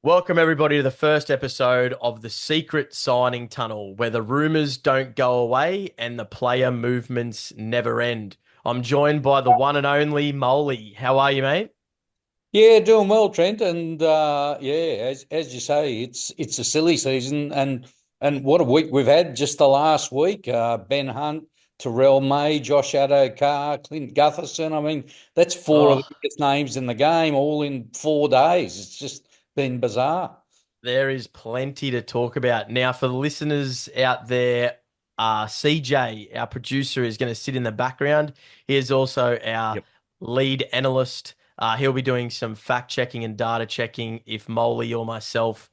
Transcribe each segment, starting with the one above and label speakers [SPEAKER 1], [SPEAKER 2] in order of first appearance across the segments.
[SPEAKER 1] Welcome, everybody, to the first episode of the Secret Signing Tunnel, where the rumors don't go away and the player movements never end. I'm joined by the one and only Moley. How are you, mate?
[SPEAKER 2] Yeah, doing well, Trent. And yeah, as you say, it's a silly season, and what a week we've had just the last week. Ben Hunt, Terrell May, Josh Addo-Carr, Clint Gutherson. I mean, that's four of the
[SPEAKER 1] Oh,
[SPEAKER 2] biggest names in the game, all in 4 days. It's just been bizarre.
[SPEAKER 1] there is plenty to talk about. Now, for the listeners out there, CJ, our producer, is going to sit in the background. He is also our
[SPEAKER 3] Yep.
[SPEAKER 1] lead analyst. He'll be doing some fact checking and data checking if Moley or myself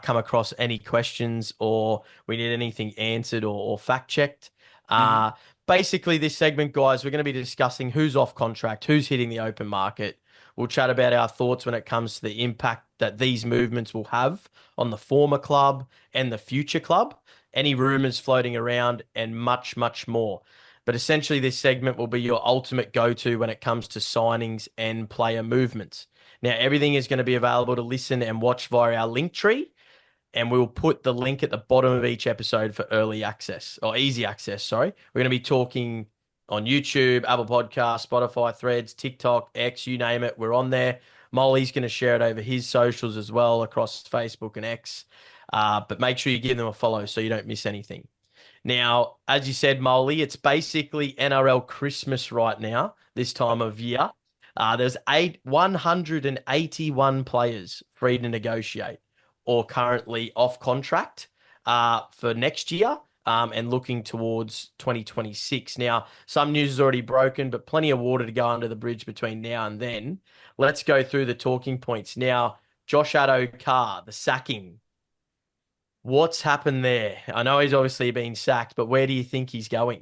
[SPEAKER 1] come across any questions or we need anything answered or fact checked.
[SPEAKER 2] Mhm.
[SPEAKER 1] Uh, Basically, this segment, guys, we're going to be discussing who's off contract, who's hitting the open market. We'll chat about our thoughts when it comes to the impact that these movements will have on the former club and the future club, any rumors floating around, and much, much more. But essentially, this segment will be your ultimate go to when it comes to signings and player movements. Now, everything is going to be available to listen and watch via our link tree, and we'll put the link at the bottom of each episode for early access or easy access. Sorry. We're going to be talking on YouTube, Apple Podcasts, Spotify, Threads, TikTok, X, you name it. We're on there. Molly's going to share it over his socials as well across Facebook and X. But make sure you give them a follow so you don't miss anything. Now, as you said, Molly, it's basically NRL Christmas right now, this time of year. There's 181 players free to negotiate or currently off contract for next year and looking towards 2026. Now, some news is already broken, but plenty of water to go under the bridge between now and then. Let's go through the talking points. Now, Josh Addo-Carr, the sacking. What's happened there? I know he's obviously been sacked, but where do you think he's going?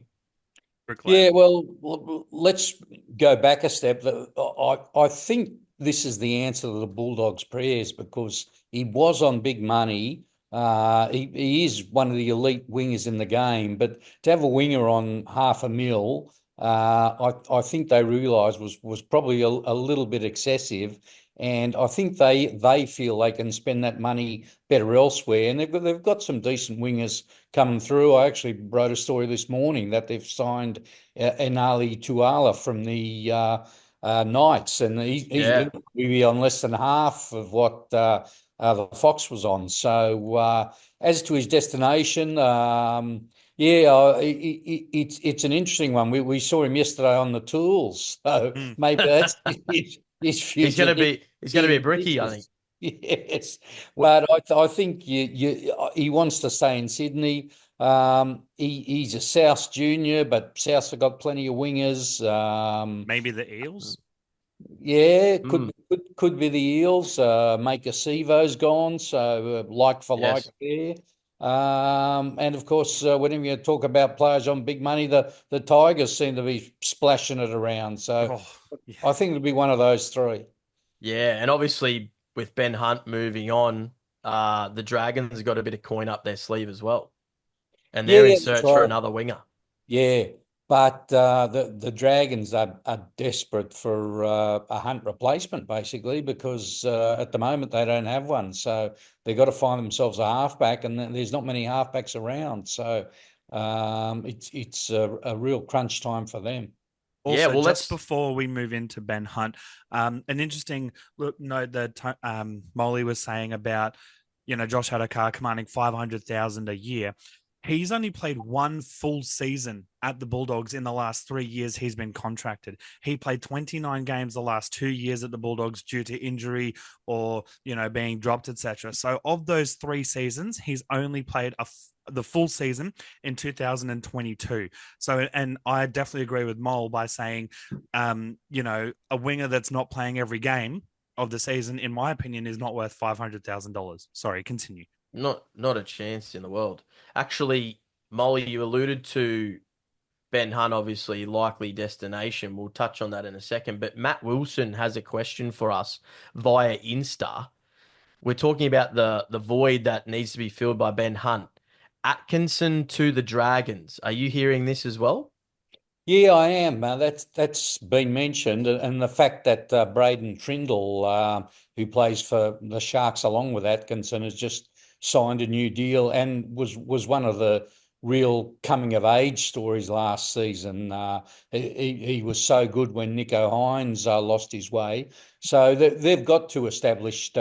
[SPEAKER 2] Yeah,
[SPEAKER 3] Bricklayer.
[SPEAKER 2] well, let's go back a step. I think this is the answer to the Bulldogs' prayers because he was on big money. He is one of the elite wingers in the game, but to have a winger on half a mil, I think they realised was probably a little bit excessive, and I think they feel they can spend that money better elsewhere, and they've got some decent wingers coming through. I actually wrote a story this morning that they've signed Enali Tuala from the Knights, and he's
[SPEAKER 1] Yeah,
[SPEAKER 2] going to be on less than half of what the Fox was on. So as to his destination, yeah, it's an interesting one. We saw him yesterday on the tools, so
[SPEAKER 3] Mm.
[SPEAKER 2] maybe that's his
[SPEAKER 1] he's
[SPEAKER 2] future
[SPEAKER 1] gonna be he's gonna be a
[SPEAKER 2] in
[SPEAKER 1] brickie, I think.
[SPEAKER 2] business. Yes, but I think he wants to stay in Sydney. He's a South junior, but South's have got plenty of wingers.
[SPEAKER 3] Maybe the Eels.
[SPEAKER 2] Yeah,
[SPEAKER 1] Mm,
[SPEAKER 2] could be the Eels. Make a Sivo's gone, so like for like
[SPEAKER 1] yes.
[SPEAKER 2] there. And of course, whenever you talk about players on big money, the Tigers seem to be splashing it around. So
[SPEAKER 3] Oh, yeah.
[SPEAKER 2] I think it'll be one of those three.
[SPEAKER 1] Yeah, and obviously with Ben Hunt moving on, the Dragons got a bit of coin up their sleeve as well. And
[SPEAKER 2] Yeah,
[SPEAKER 1] they're in
[SPEAKER 2] yeah, that's
[SPEAKER 1] search for
[SPEAKER 2] right.
[SPEAKER 1] another winger.
[SPEAKER 2] Yeah, but the Dragons are desperate for a Hunt replacement, basically, because at the moment they don't have one. So they've got to find themselves a halfback, and there's not many halfbacks around. So it's a real crunch time for them.
[SPEAKER 1] Yeah,
[SPEAKER 3] Also,
[SPEAKER 1] well
[SPEAKER 3] just
[SPEAKER 1] let's
[SPEAKER 3] before we move into Ben Hunt, an interesting look note that Molly was saying about, Josh Hadakar commanding 500,000 a year. He's only played one full season at the Bulldogs in the last 3 years he's been contracted. He played 29 games the last 2 years at the Bulldogs due to injury or, being dropped, etc. So of those 3 seasons, he's only played the full season in 2022. So, and I definitely agree with Mole by saying, a winger that's not playing every game of the season, in my opinion, is not worth $500,000. Sorry, continue.
[SPEAKER 1] not a chance in the world. Actually, Molly, you alluded to Ben Hunt, obviously likely destination. We'll touch on that in a second. But Matt Wilson has a question for us via Insta. We're talking about the void that needs to be filled by Ben Hunt. Atkinson to the Dragons. Are you hearing this as well?
[SPEAKER 2] Yeah, I am. That's been mentioned, and the fact that Braden Trindle, who plays for the Sharks along with Atkinson, has just signed a new deal and was one of the real coming of age stories last season. He was so good when Nico Hines lost his way. So they've got two established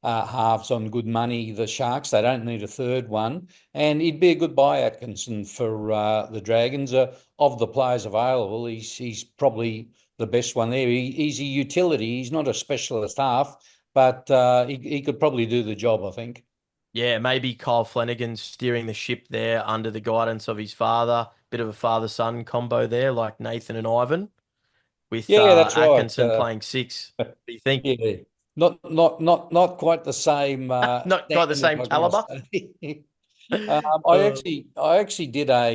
[SPEAKER 2] halves on good money. The Sharks, they don't need a third one, and he'd be a good buy, Atkinson, for the Dragons. Of the players available, he's probably the best one there. He's a utility. He's not a specialist half, but he could probably do the job, I think.
[SPEAKER 1] Yeah, maybe Kyle Flanagan steering the ship there under the guidance of his father. Bit of a father-son combo there, like Nathan and Ivan, with
[SPEAKER 2] Yeah, that's right.
[SPEAKER 1] Atkinson playing six. What do you think?
[SPEAKER 2] Yeah, not quite the same
[SPEAKER 1] Not quite the
[SPEAKER 2] standard,
[SPEAKER 1] same
[SPEAKER 2] I can
[SPEAKER 1] caliber.
[SPEAKER 2] say. I
[SPEAKER 1] Uh,
[SPEAKER 2] actually did a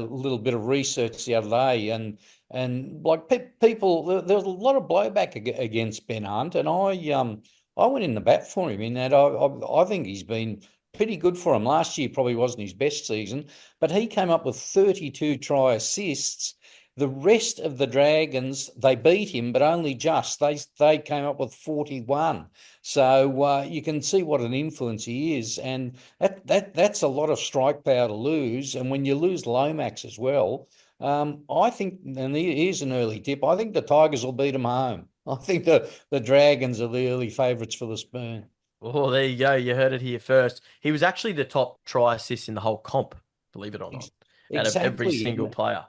[SPEAKER 2] little bit of research the other day, and like people, there was a lot of blowback against Ben Hunt, and I went in the bat for him in that I think he's been pretty good for him. Last year probably wasn't his best season, but he came up with 32 try assists. The rest of the Dragons, they beat him, but only just. They came up with 41. So you can see what an influence he is, and that's a lot of strike power to lose. And when you lose Lomax as well, I think, and here's an early tip, I think the Tigers will beat them home. I think the Dragons are the early favourites for the spoon.
[SPEAKER 1] oh, there you go. You heard it here first. He was actually the top try assist in the whole comp, believe it or not, out of every
[SPEAKER 2] Exactly.
[SPEAKER 1] single player.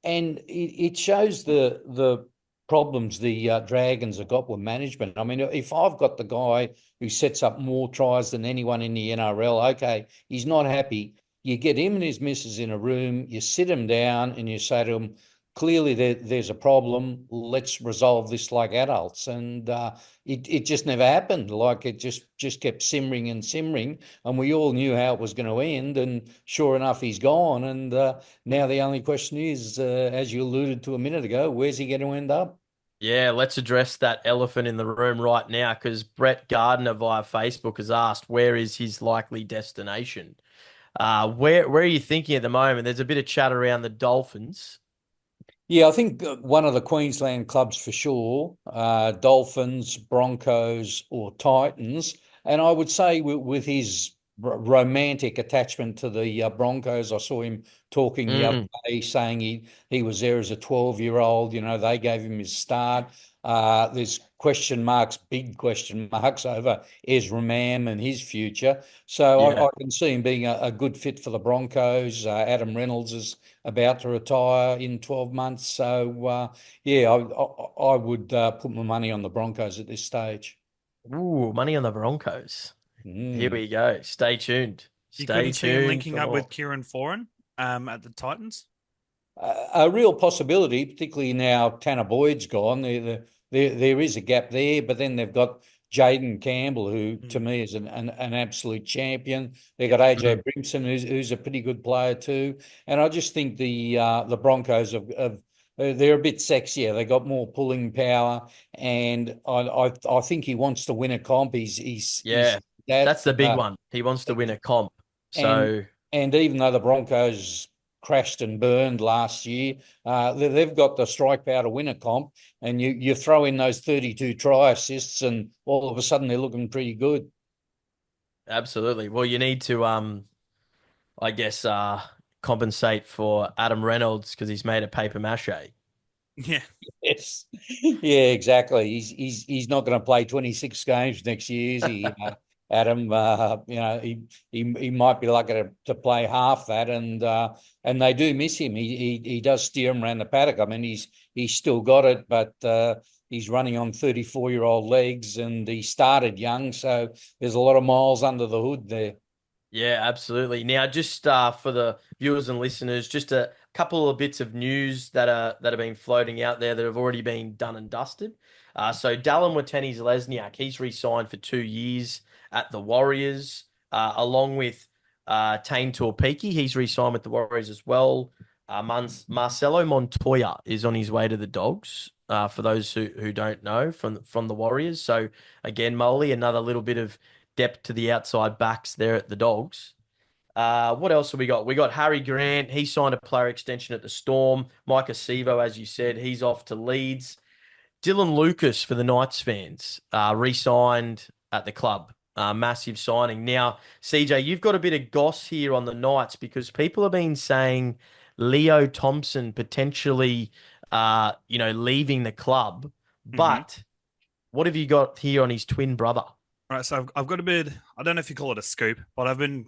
[SPEAKER 2] And it shows the problems the Dragons have got with management. I mean, if I've got the guy who sets up more tries than anyone in the NRL, okay, he's not happy. You get him and his missus in a room, you sit him down, and you say to him, clearly there's a problem. Let's resolve this like adults. And it just never happened. Like it just kept simmering and simmering, and we all knew how it was going to end. And sure enough, he's gone. And now the only question is, as you alluded to a minute ago, where's he going to end up?
[SPEAKER 1] Yeah, let's address that elephant in the room right now because Brett Gardner via Facebook has asked where is his likely destination. Where are you thinking at the moment? There's a bit of chat around the Dolphins.
[SPEAKER 2] Yeah, I think one of the Queensland clubs for sure, Dolphins, Broncos, or Titans. And I would say with his romantic attachment to the Broncos, I saw him talking the other
[SPEAKER 1] Mm,
[SPEAKER 2] day, saying he was there as a 12-year-old. You know, they gave him his start. There's question marks, big question marks over Ezra Mam and his future. So
[SPEAKER 1] yeah.
[SPEAKER 2] I can see him being a good fit for the Broncos. Adam Reynolds is about to retire in 12 months. So, yeah, I would put my money on the Broncos at this stage.
[SPEAKER 1] Ooh, money on the Broncos. Here
[SPEAKER 2] Mm.
[SPEAKER 1] we go. Stay tuned.
[SPEAKER 3] You
[SPEAKER 1] Stay
[SPEAKER 3] couldn't see him
[SPEAKER 1] tuned
[SPEAKER 3] linking
[SPEAKER 1] for
[SPEAKER 3] up with
[SPEAKER 1] more.
[SPEAKER 3] Kieran Foran at the Titans.
[SPEAKER 2] A real possibility, particularly now Tanner Boyd's gone. There is a gap there, but then they've got Jaden Campbell, who to
[SPEAKER 3] Mm.
[SPEAKER 2] me is an absolute champion. They've got AJ
[SPEAKER 1] Mm.
[SPEAKER 2] Brimson, who's a pretty good player too. And I just think the Broncos have they're a bit sexier. They got more pulling power, and I think he wants to win a comp. He's
[SPEAKER 1] Yeah,
[SPEAKER 2] that.
[SPEAKER 1] that's the big one. He wants to win a comp.
[SPEAKER 2] And
[SPEAKER 1] So,
[SPEAKER 2] and even though the Broncos crashed and burned last year, they've got the strike power to win a comp. And you throw in those 32 try assists, and all of a sudden they're looking pretty good.
[SPEAKER 1] absolutely. Well, you need to, I guess, compensate for Adam Reynolds because he's made a paper mache.
[SPEAKER 3] Yeah.
[SPEAKER 2] Yes, yeah, exactly. He's not going to play 26 games next year, is he? Adam, he might be lucky to play half that, and they do miss him. He does steer him around the paddock. I mean, he's still got it, but he's running on 34-year-old legs, and he started young, so there's a lot of miles under the hood there.
[SPEAKER 1] Yeah, absolutely. Now, just for the viewers and listeners, just a couple of bits of news that have been floating out there that have already been done and dusted. So Dallin Watene-Zelezniak, he's re-signed for 2 years at the Warriors, along with Tane Tuapiki. He's re-signed with the Warriors as well. Marcelo Montoya is on his way to the Dogs. For those who don't know, from the Warriors. So again, Moley, another little bit of depth to the outside backs there at the Dogs. What else have we got? We got Harry Grant. He signed a player extension at the Storm. Micah Sevo, as you said, he's off to Leeds. Dylan Lucas for the Knights fans, re-signed at the club. Massive signing. Now, CJ, you've got a bit of goss here on the Knights because people have been saying Leo Thompson potentially, leaving the club.
[SPEAKER 3] Mhm.
[SPEAKER 1] But what have you got here on his twin brother?
[SPEAKER 3] Right, so I've got a bit. I don't know if you call it a scoop, but I've been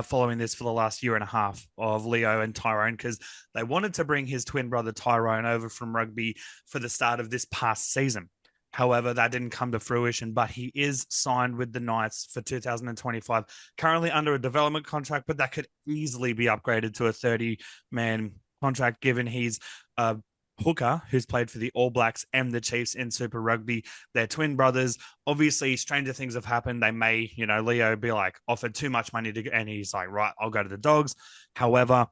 [SPEAKER 3] following this for the last year and a half of Leo and Tyrone because they wanted to bring his twin brother Tyrone over from rugby for the start of this past season. However, that didn't come to fruition, but he is signed with the Knights for 2025, currently under a development contract, but that could easily be upgraded to a 30-man contract given he's a hooker who's played for the All Blacks and the Chiefs in Super Rugby. They're twin brothers. Obviously, stranger things have happened. They may, Leo be like offered too much money to, and he's like, right, I'll go to the Dogs. However,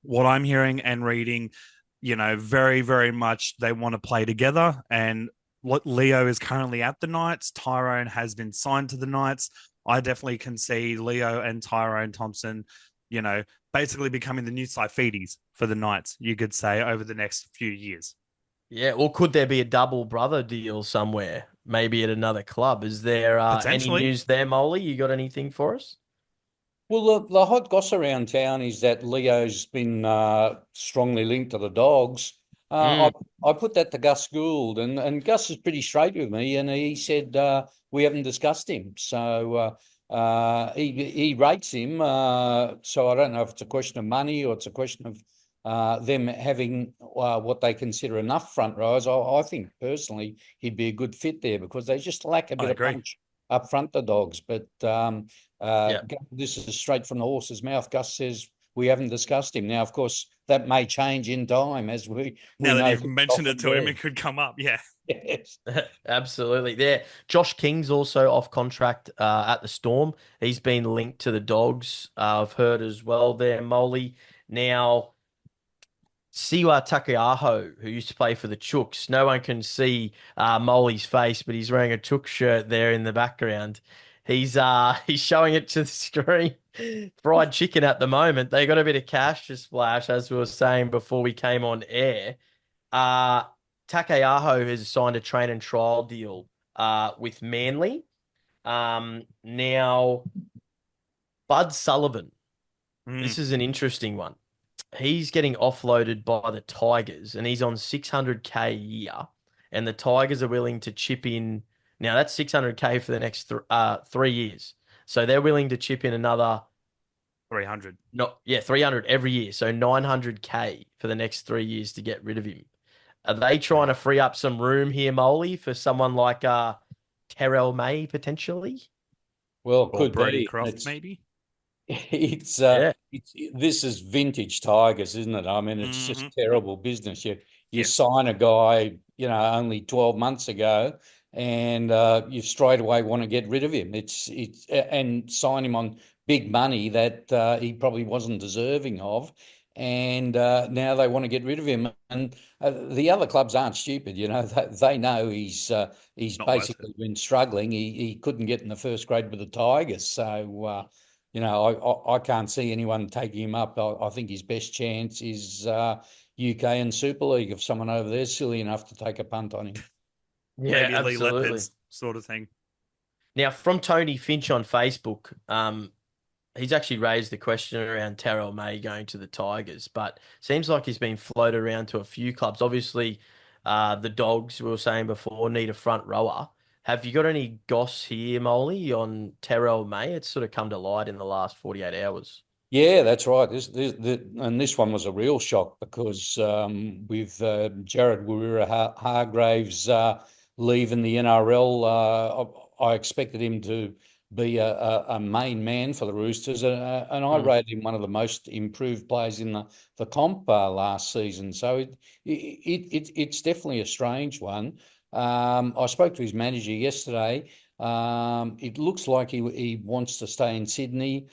[SPEAKER 3] what I'm hearing and reading, very, very much they want to play together. And what Leo is currently at the Knights. Tyrone has been signed to the Knights. I definitely can see Leo and Tyrone Thompson, basically becoming the new Saifidis for the Knights, you could say, over the next few years.
[SPEAKER 1] Yeah, or could there be a double brother deal somewhere? Maybe at another club. Is there any
[SPEAKER 3] Potentially.
[SPEAKER 1] news there, Molly? You got anything for us?
[SPEAKER 2] Well, the hot goss around town is that Leo's been strongly linked to the Dogs.
[SPEAKER 1] Mm.
[SPEAKER 2] I put that to Gus Gould, and Gus is pretty straight with me, and he said we haven't discussed him. So he rates him. So I don't know if it's a question of money or it's a question of them having what they consider enough front rows. I think personally he'd be a good fit there because they just lack a
[SPEAKER 3] I
[SPEAKER 2] bit of
[SPEAKER 3] agree.
[SPEAKER 2] punch up front, the Dogs. But
[SPEAKER 1] Yeah.
[SPEAKER 2] this is straight from the horse's mouth. Gus says we haven't discussed him. Now, of course, that may change in time as we
[SPEAKER 3] Now that
[SPEAKER 2] know.
[SPEAKER 3] you've mentioned it to him, it could come up. Yeah.
[SPEAKER 2] Yes.
[SPEAKER 1] Absolutely. There. Josh King's also off contract at the Storm. He's been linked to the Dogs. I've heard as well there, Molly. Now, Siwa Takeaho, who used to play for the Chooks. No one can see Molly's face, but he's wearing a Chook shirt there in the background. He's he's showing it to the screen. Fried chicken at the moment. They got a bit of cash to splash, as we were saying before we came on air. Uh Takeaho has signed a train and trial deal with Manly. Now Bud Sullivan.
[SPEAKER 3] Mm.
[SPEAKER 1] This is an interesting one. He's getting offloaded by the Tigers and he's on 600K a year. And the Tigers are willing to chip in. Now, that's 600K for the next 3 years. So they're willing to chip in another,
[SPEAKER 3] 300.
[SPEAKER 1] 300 every year. So 900K for the next 3 years to get rid of him. Are they trying
[SPEAKER 3] Wow.
[SPEAKER 1] to free up some room here, Moley, for someone like Terrell May potentially?
[SPEAKER 2] Well,
[SPEAKER 3] Or
[SPEAKER 2] could
[SPEAKER 3] Brody
[SPEAKER 2] be.
[SPEAKER 3] Croft, maybe.
[SPEAKER 2] It's
[SPEAKER 1] Yeah.
[SPEAKER 2] this is vintage Tigers, isn't it? I mean, it's
[SPEAKER 3] Hmm.
[SPEAKER 2] just terrible business. You
[SPEAKER 3] Yeah.
[SPEAKER 2] sign a guy, only 12 months ago, and you straight away want to get rid of him. It's and sign him on big money that he probably wasn't deserving of, and now they want to get rid of him. And the other clubs aren't stupid, they know he's
[SPEAKER 3] Not worth it.
[SPEAKER 2] basically been struggling. He couldn't get in the first grade with the Tigers, so. I can't see anyone taking him up. I think his best chance is UK and Super League if someone over there is silly enough to take a punt on him.
[SPEAKER 1] Yeah,
[SPEAKER 3] Maybe Lee
[SPEAKER 1] absolutely.
[SPEAKER 3] Leopards sort of thing.
[SPEAKER 1] Now, from Tony Finch on Facebook, he's actually raised the question around Terrell May going to the Tigers, but seems like he's been floated around to a few clubs. Obviously, the Dogs, we were saying before, need a front rower. Have you got any goss here, Molly, on Terrell May? It's sort of come to light in the last 48 hours.
[SPEAKER 2] Yeah, that's right. And this one was a real shock because with Jared Hargraves leaving the NRL, I expected him to be a main man for the Roosters, and I
[SPEAKER 1] Mm.
[SPEAKER 2] rated him one of the most improved players in the comp last season. So it's definitely a strange one. I spoke to his manager yesterday. It looks like he wants to stay in Sydney.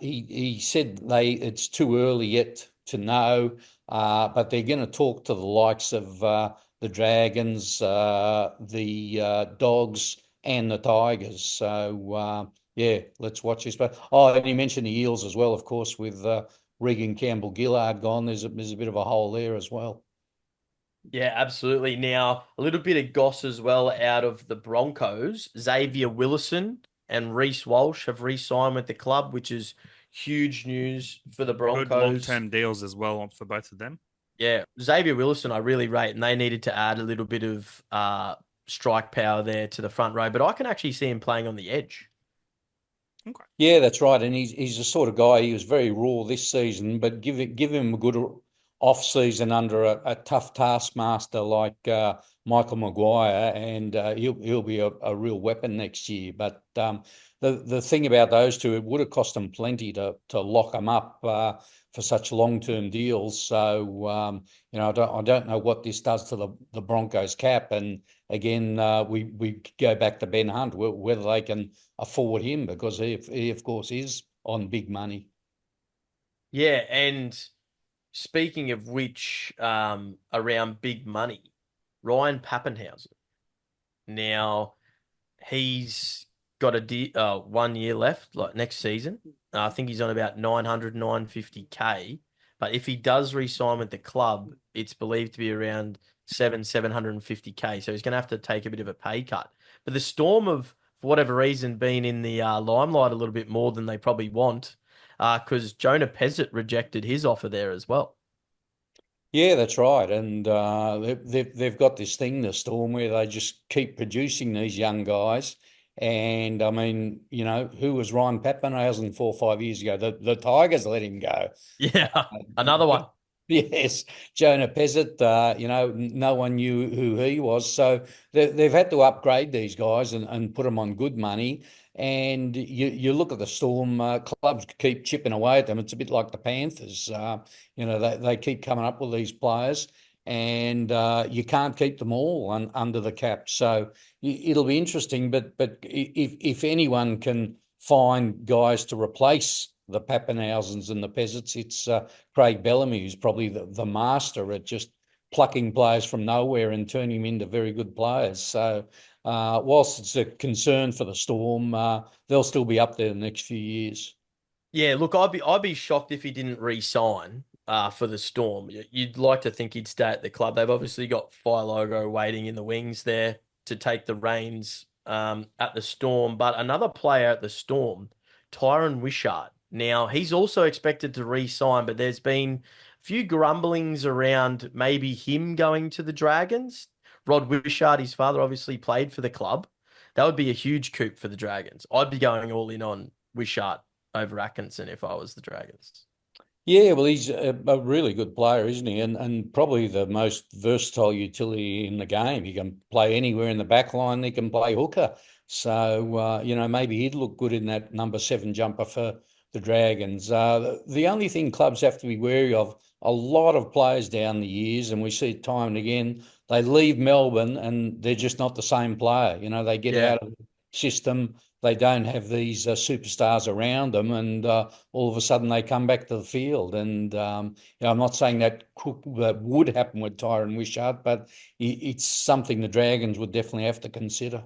[SPEAKER 2] He said it's too early yet to know, but they're going to talk to the likes of the Dragons, the Dogs, and the Tigers. So Yeah, let's watch this. But and you mentioned the Eels as well, of course, with Regan Campbell-Gillard gone. There's a bit of a hole there as well.
[SPEAKER 1] Yeah, absolutely. Now, a little bit of goss as well out of the Broncos. Xavier Willison and Reece Walsh have re-signed with the club, which is huge news for the
[SPEAKER 3] Good
[SPEAKER 1] Broncos.
[SPEAKER 3] long-term deals as well for both of them.
[SPEAKER 1] Yeah, Xavier Willison, I really rate, and they needed to add a little bit of strike power there to the front row. But I can actually see him playing on the edge.
[SPEAKER 3] Okay.
[SPEAKER 2] Yeah, that's right. And he's the sort of guy, he was very raw this season, but give him a good off season under a tough taskmaster like Michael Maguire, and he'll be a real weapon next year. But the thing about those two, it would have cost them plenty to lock them up for such long-term deals. So I don't know what this does to the Broncos cap. And again, we go back to Ben Hunt, whether they can afford him, because he of course is on big money.
[SPEAKER 1] Yeah, and speaking of which, around big money, Ryan Pappenhausen. Now, he's got 1 year left, like next season. I think he's on about 950K. But if he does re-sign with the club, it's believed to be around 750K. So he's going to have to take a bit of a pay cut. But the Storm have, for whatever reason, been in the limelight a little bit more than they probably want, because Jonah Pezzett rejected his offer there as well.
[SPEAKER 2] Yeah, that's right. And they've got this thing, the Storm, where they just keep producing these young guys. And I mean, who was Ryan Papenhuyzen 4 or 5 years ago? The Tigers let him go.
[SPEAKER 1] Yeah, another one.
[SPEAKER 2] Yes, Jonah Pezzett, no one knew who he was. So they've had to upgrade these guys and put them on good money. And you look at the Storm, clubs keep chipping away at them. It's a bit like the Panthers. They keep coming up with these players, and you can't keep them all under the cap. So it'll be interesting. But if anyone can find guys to replace the Pappenhausens and the Pezzetts, it's Craig Bellamy, who's probably the master at just plucking players from nowhere and turning them into very good players. So whilst it's a concern for the Storm, they'll still be up there the next few years.
[SPEAKER 1] Yeah, look, I'd be shocked if he didn't re-sign for the Storm. You'd like to think he'd stay at the club. They've obviously got Logo waiting in the wings there to take the reins at the Storm. But another player at the Storm, Tyron Wishart. Now, he's also expected to re-sign, but there's been a few grumblings around maybe him going to the Dragons. Rod Wishart, his father, obviously played for the club. That would be a huge coup for the Dragons. I'd be going all in on Wishart over Atkinson if I was the Dragons.
[SPEAKER 2] Yeah, well, he's a really good player, isn't he? And probably the most versatile utility in the game. He can play anywhere in the back line. He can play hooker. So, maybe he'd look good in that number 7 jumper for the Dragons. The only thing clubs have to be wary of, a lot of players down the years, and we see it time and again, they leave Melbourne and they're just not the same player. They get
[SPEAKER 1] Yeah.
[SPEAKER 2] out of the system. They don't have these superstars around them, and all of a sudden they come back to the field. And I'm not saying that would happen with Tyron Wishart, but it's something the Dragons would definitely have to consider.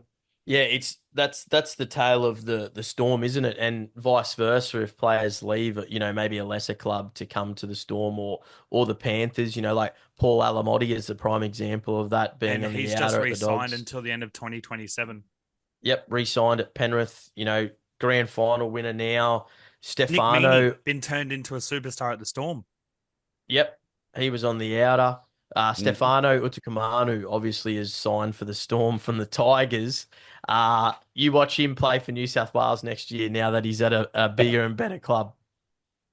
[SPEAKER 1] Yeah, that's the tale of the Storm, isn't it? And vice versa, if players leave, maybe a lesser club to come to the Storm or the Panthers, like Paul Alamotti is the prime example of that, being
[SPEAKER 3] And
[SPEAKER 1] on
[SPEAKER 3] he's
[SPEAKER 1] the
[SPEAKER 3] just
[SPEAKER 1] outer at the
[SPEAKER 3] re-signed
[SPEAKER 1] Dogs.
[SPEAKER 3] until the end of 2027.
[SPEAKER 1] Yep, re-signed at Penrith, grand final winner now.
[SPEAKER 3] Nick Meaney
[SPEAKER 1] Stefano,
[SPEAKER 3] been turned into a superstar at the Storm.
[SPEAKER 1] yep, he was on the outer.
[SPEAKER 2] Mhm.
[SPEAKER 1] Stefano Utokumanu obviously is signed for the Storm from the Tigers. You watch him play for New South Wales next year now that he's at a bigger and better club.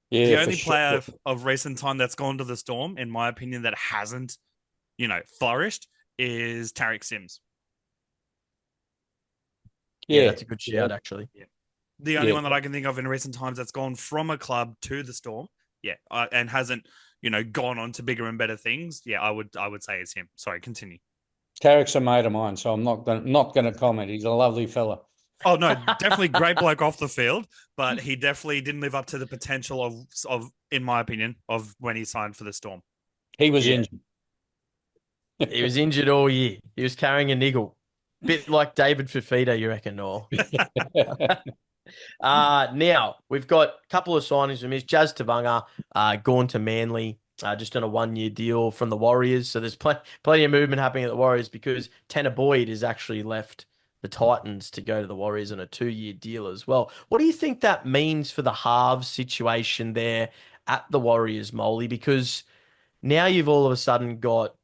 [SPEAKER 2] Yeah,
[SPEAKER 3] The
[SPEAKER 2] for
[SPEAKER 3] only
[SPEAKER 2] sure.
[SPEAKER 3] player of recent time that's gone to the Storm, in my opinion, that hasn't, flourished is Tarek Sims.
[SPEAKER 1] Yeah,
[SPEAKER 2] Yeah,
[SPEAKER 1] that's a good
[SPEAKER 2] yeah,
[SPEAKER 1] shout, actually.
[SPEAKER 3] Yeah. The only
[SPEAKER 2] yeah.
[SPEAKER 3] one that I can think of in recent times that's gone from a club to the Storm, and hasn't, gone on to bigger and better things. Yeah, I would say it's him. Sorry, continue.
[SPEAKER 2] Tarek's a mate of mine, so I'm not gonna comment. He's a lovely fella.
[SPEAKER 3] Oh no, definitely great bloke off the field, but he definitely didn't live up to the potential of, in my opinion, of when he signed for the Storm.
[SPEAKER 2] He was
[SPEAKER 1] Yeah,
[SPEAKER 2] injured.
[SPEAKER 1] he was injured all year. He was carrying a niggle. Bit like David Fifita, you reckon, or? Now we've got a couple of signings from his Jazz Tavanga, gone to Manly, just on a 1 year deal from the Warriors. So there's plenty of movement happening at the Warriors because Tanner Boyd has actually left the Titans to go to the Warriors on a 2 year deal as well. What do you think that means for the halves situation there at the Warriors, Moley? Because now you've all of a sudden got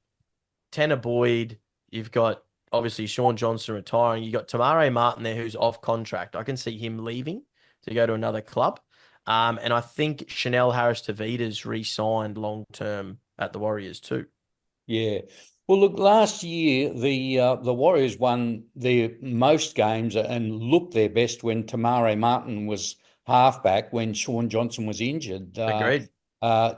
[SPEAKER 1] Tanner Boyd, you've got obviously Sean Johnson retiring, you got Tamare Martin there who's off contract. I can see him leaving to go to another club. And I think Chanel Harris Tavita's re-signed long term at the Warriors too.
[SPEAKER 2] Yeah. Well, look, last year the Warriors won their most games and looked their best when Tamare Martin was halfback when Sean Johnson was injured.
[SPEAKER 1] Agreed.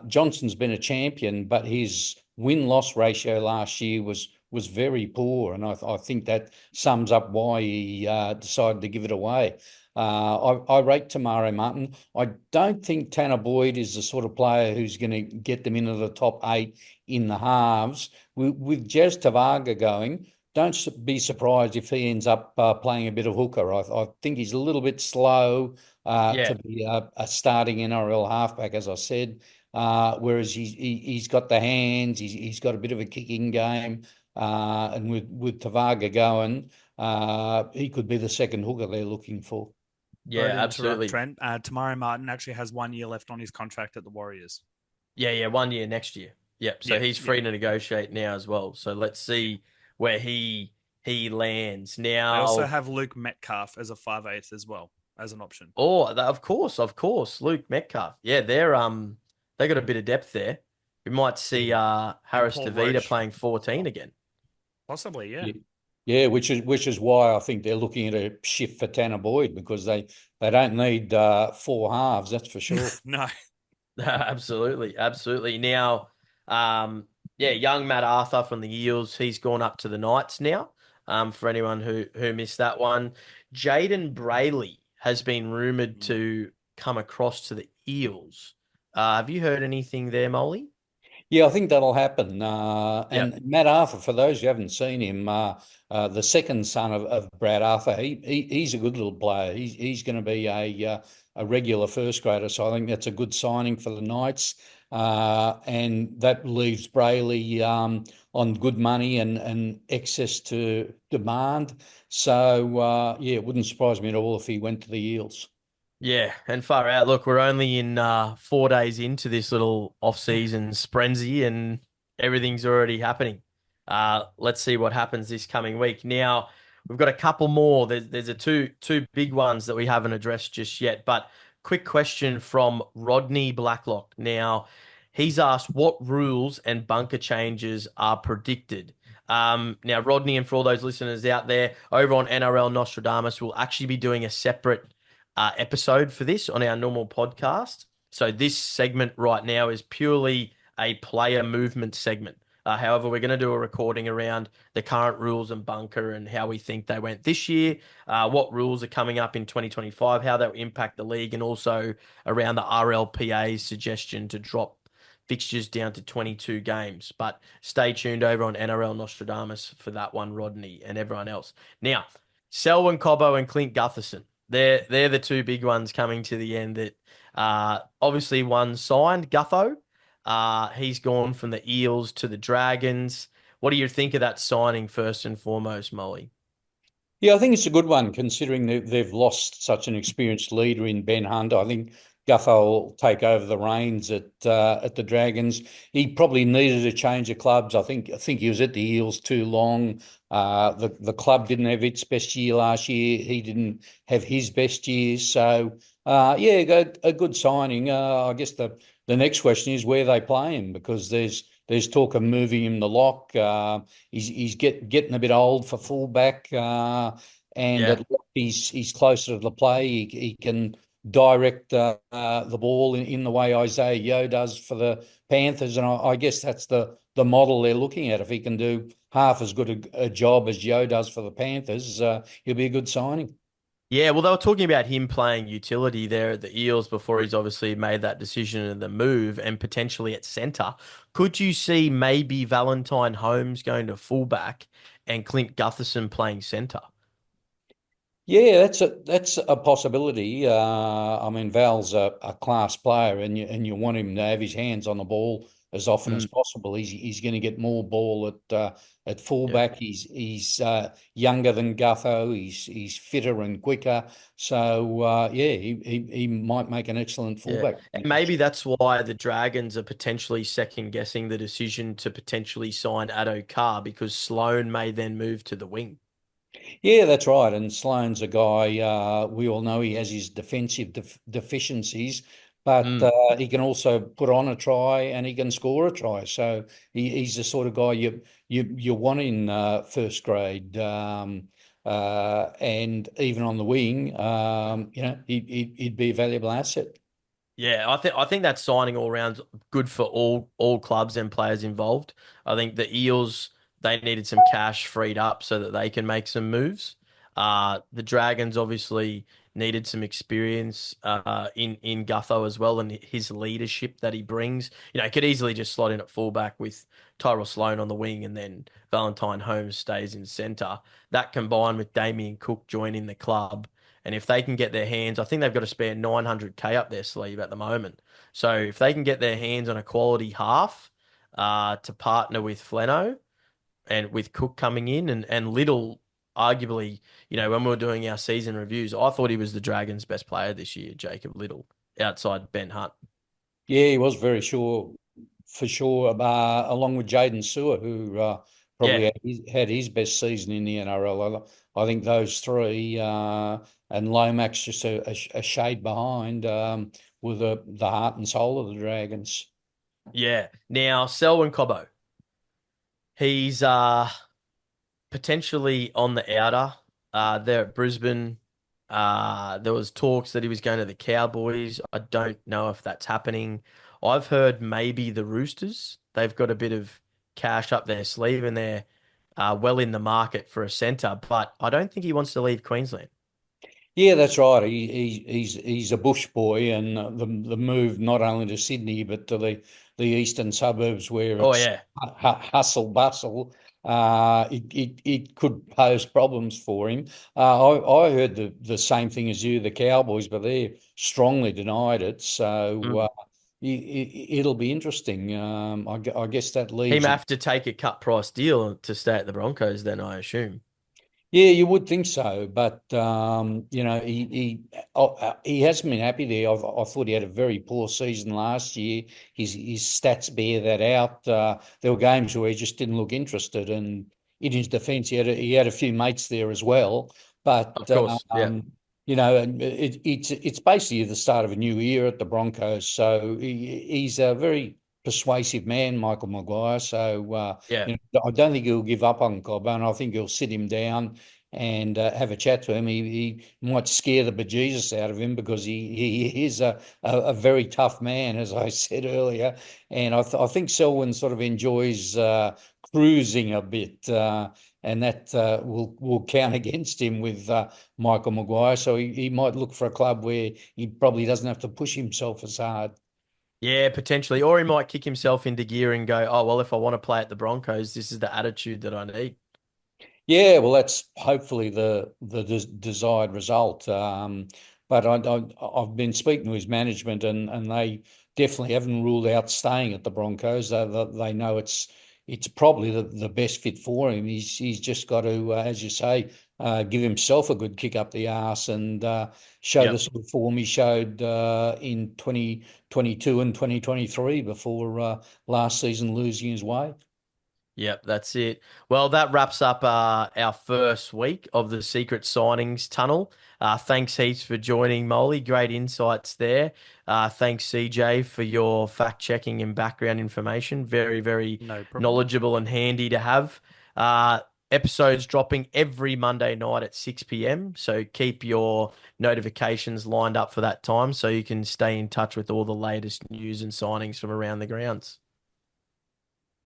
[SPEAKER 2] Johnson's been a champion, but his win-loss ratio last year was very poor, and I think that sums up why he decided to give it away. I rate Tamare Martin. I don't think Tanner Boyd is the sort of player who's going to get them into the top 8 in the halves. With Jazz Tavaga going, don't be surprised if he ends up playing a bit of hooker. I think he's a little bit slow
[SPEAKER 1] Yeah.
[SPEAKER 2] to be a starting NRL halfback, as I said. Whereas he's got the hands, he's got a bit of a kicking game, and with Tavaga going, he could be the second hooker they're looking for.
[SPEAKER 1] Yeah,
[SPEAKER 3] Sorry to interrupt,
[SPEAKER 1] absolutely.
[SPEAKER 3] Trent. Tamari Martin actually has 1 year left on his contract at the Warriors.
[SPEAKER 1] Yeah, 1 year next year. Yep. So
[SPEAKER 3] Yeah,
[SPEAKER 1] he's free to negotiate now as well. So let's see where he lands.
[SPEAKER 3] They also
[SPEAKER 1] Now,
[SPEAKER 3] have Luke Metcalf as a 5'8" as well as an option.
[SPEAKER 1] of course, Luke Metcalf. Yeah, they got a bit of depth there. We might see Harris
[SPEAKER 3] Paul
[SPEAKER 1] DeVita
[SPEAKER 3] Roach.
[SPEAKER 1] playing 14 again.
[SPEAKER 3] Possibly, yeah.
[SPEAKER 2] Yeah, which is why I think they're looking at a shift for Tanner Boyd because they don't need 4 halves, that's for sure.
[SPEAKER 3] No.
[SPEAKER 1] Absolutely. Now, yeah, young Matt Arthur from the Eels, he's gone up to the Knights now. For anyone who missed that one, Jaden Brayley has been rumored to come across to the Eels. Have you heard anything there, Molly?
[SPEAKER 2] Yeah, I think that'll happen.
[SPEAKER 1] Yeah.
[SPEAKER 2] And Matt Arthur, for those who haven't seen him, the second son of Brad Arthur, he's a good little player. He's going to be a regular first grader, so I think that's a good signing for the Knights. And that leaves Brayley on good money and excess to demand. So yeah, it wouldn't surprise me at all if he went to the Eels.
[SPEAKER 1] Yeah, and far out. Look, we're only in 4 days into this little off-season sprenzy, and everything's already happening. Let's see what happens this coming week. Now, we've got a couple more. There's a two big ones that we haven't addressed just yet. But quick question from Rodney Blacklock. Now, he's asked what rules and bunker changes are predicted. Now, Rodney, and for all those listeners out there, over on NRL Nostradamus, we'll actually be doing a separate episode for this on our normal podcast. So this segment right now is purely a player movement segment. However, we're going to do a recording around the current rules and bunker and how we think they went this year, what rules are coming up in 2025, how they'll impact the league, and also around the RLPA's suggestion to drop fixtures down to 22 games. But stay tuned over on NRL Nostradamus for that one, Rodney, and everyone else. Now, Selwyn Cobbo and Clint Gutherson. They're the two big ones coming to the end that obviously one signed, Gutho. He's gone from the Eels to the Dragons. What do you think of that signing first and foremost, Molly?
[SPEAKER 2] Yeah, I think it's a good one considering they've lost such an experienced leader in Ben Hunt. I think Gutho will take over the reins at the Dragons. He probably needed a change of clubs. I think he was at the Eels too long. The club didn't have its best year last year. He didn't have his best year. So yeah, a good signing. I guess the next question is where they play him because there's talk of moving him the lock. He's getting a bit old for fullback, and
[SPEAKER 1] Yeah.
[SPEAKER 2] at lock he's closer to the play. He can direct the ball in the way Isaiah Yeo does for the Panthers, and I guess that's the model they're looking at. If he can do half as good a job as Yeo does for the Panthers, he'll be a good signing.
[SPEAKER 1] Yeah, well, they were talking about him playing utility there at the Eels before he's obviously made that decision and the move and potentially at centre. Could you see maybe Valentine Holmes going to fullback and Clint Gutherson playing centre?
[SPEAKER 2] Yeah, that's a possibility. I mean, Val's a class player, and you want him to have his hands on the ball as often as
[SPEAKER 1] Mm,
[SPEAKER 2] possible. He's going to get more ball at
[SPEAKER 1] yeah.
[SPEAKER 2] fullback. He's younger than Gutho. He's fitter and quicker. So yeah, he might make an excellent
[SPEAKER 1] Yeah.
[SPEAKER 2] fullback.
[SPEAKER 1] And maybe that's why the Dragons are potentially second guessing the decision to potentially sign Addo Carr because Sloan may then move to the wing.
[SPEAKER 2] Yeah, that's right. And Sloane's a guy, we all know he has his defensive deficiencies, but
[SPEAKER 1] Mm.
[SPEAKER 2] he can also put on a try and he can score a try. So he's the sort of guy you want in first grade. And even on the wing, he'd be a valuable asset.
[SPEAKER 1] Yeah, I think that signing all round's good for all clubs and players involved. I think the Eels they needed some cash freed up so that they can make some moves. The Dragons obviously needed some experience in Gutho as well and his leadership that he brings. You know, he could easily just slot in at fullback with Tyrell Sloan on the wing and then Valentine Holmes stays in centre. That combined with Damien Cook joining the club. And if they can get their hands, I think they've got a spare 900K up their sleeve at the moment. So if they can get their hands on a quality half to partner with Fleno and with Cook coming in and Little, arguably, you know, when we were doing our season reviews, I thought he was the Dragons' best player this year, Jacob Little, outside Ben Hunt.
[SPEAKER 2] Yeah, he was very sure, for sure, along with Jaden Sewer, who probably
[SPEAKER 1] Yeah,
[SPEAKER 2] had his best season in the NRL. I think those three, and Lomax just a shade behind, were the heart and soul of the Dragons.
[SPEAKER 1] yeah. Now, Selwyn Cobbo, he's potentially on the outer there at Brisbane. There was talks that he was going to the Cowboys. I don't know if that's happening. I've heard maybe the Roosters. They've got a bit of cash up their sleeve and they're well in the market for a centre, but I don't think he wants to leave Queensland.
[SPEAKER 2] Yeah, that's right. He's a bush boy, and the move not only to Sydney but to the eastern suburbs where
[SPEAKER 1] Oh
[SPEAKER 2] it's
[SPEAKER 1] yeah,
[SPEAKER 2] hustle bustle. It could pose problems for him. I heard the same thing as you, the Cowboys, but they strongly denied it. So
[SPEAKER 1] mm.
[SPEAKER 2] it'll be interesting. I guess that
[SPEAKER 1] He
[SPEAKER 2] leaves
[SPEAKER 1] may
[SPEAKER 2] it.
[SPEAKER 1] have to take a cut price deal to stay at the Broncos. Then I assume.
[SPEAKER 2] Yeah, you would think so, but he hasn't been happy there. I thought he had a very poor season last year. His stats bear that out. There were games where he just didn't look interested, and in his defence, he had a few mates there as well. But
[SPEAKER 1] Of course, yeah,
[SPEAKER 2] and it's basically the start of a new era at the Broncos. So he's a very persuasive man, Michael Maguire. So
[SPEAKER 1] yeah.
[SPEAKER 2] I don't think he'll give up on Cobbo, and I think he'll sit him down and have a chat to him. He might scare the bejesus out of him because he is a very tough man, as I said earlier. And I think Selwyn sort of enjoys cruising a bit. And that will count against him with Michael Maguire. So he might look for a club where he probably doesn't have to push himself as hard.
[SPEAKER 1] Yeah, potentially. Or he might kick himself into gear and go, oh, well, if I want to play at the Broncos, this is the attitude that I need.
[SPEAKER 2] Yeah, well, that's hopefully the desired result. But I've been speaking to his management, and they definitely haven't ruled out staying at the Broncos. They know it's probably the best fit for him. He's just got to, as you say, give himself a good kick up the arse and show the
[SPEAKER 1] Yep.
[SPEAKER 2] sort of form he showed in 2022 and 2023 before last season losing his way.
[SPEAKER 1] Yep, that's it. Well, that wraps up our first week of the Secret Signings Tunnel. Thanks heaps for joining, Molly. Great insights there. Thanks, CJ, for your fact checking and background information. Very, very
[SPEAKER 3] No problem.
[SPEAKER 1] knowledgeable and handy to have. Uh, Episodes dropping every Monday night at 6 p.m. So keep your notifications lined up for that time so you can stay in touch with all the latest news and signings from around the grounds.